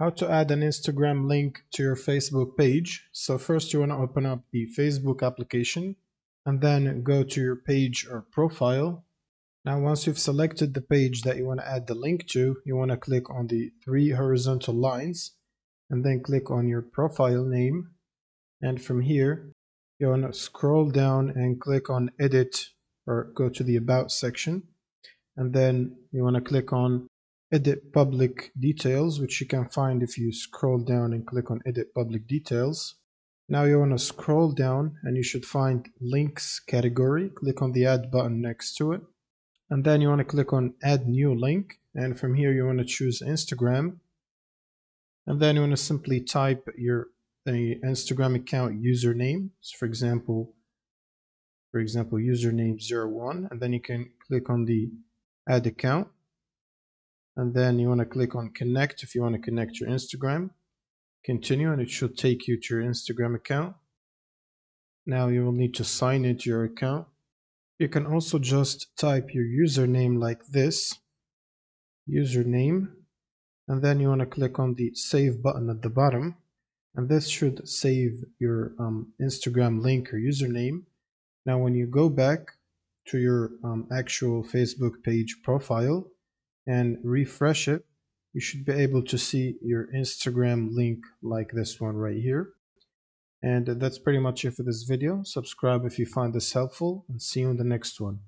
How to add an Instagram link to your Facebook page. So first you want to open up the Facebook application and then go to your page or profile. Now once you've selected the page that you want to add the link to, you want to click on the three horizontal lines and then click on your profile name. And from here, you want to scroll down and click on edit or go to the about section. And then you want to click on edit public details, which you can find if you scroll down and click on edit public details. Now you want to scroll down and you should find links category. Click on the add button next to it. And then you want to click on add new link. And from here you want to choose Instagram. And then you want to simply type your Instagram account username. So for example, username 01. And then you can click on the add account. And then you want to click on connect if you want to connect your Instagram. Continue, and it should take you to your Instagram account. Now you will need to sign into your account. You can also just type your username like this, username, and then you want to click on the save button at the bottom, and this should save your Instagram link or username. Now when you go back to your actual Facebook page profile and refresh it, you should be able to see your Instagram link like this one right here. And that's pretty much it for this video. Subscribe if you find this helpful, and see you in the next one.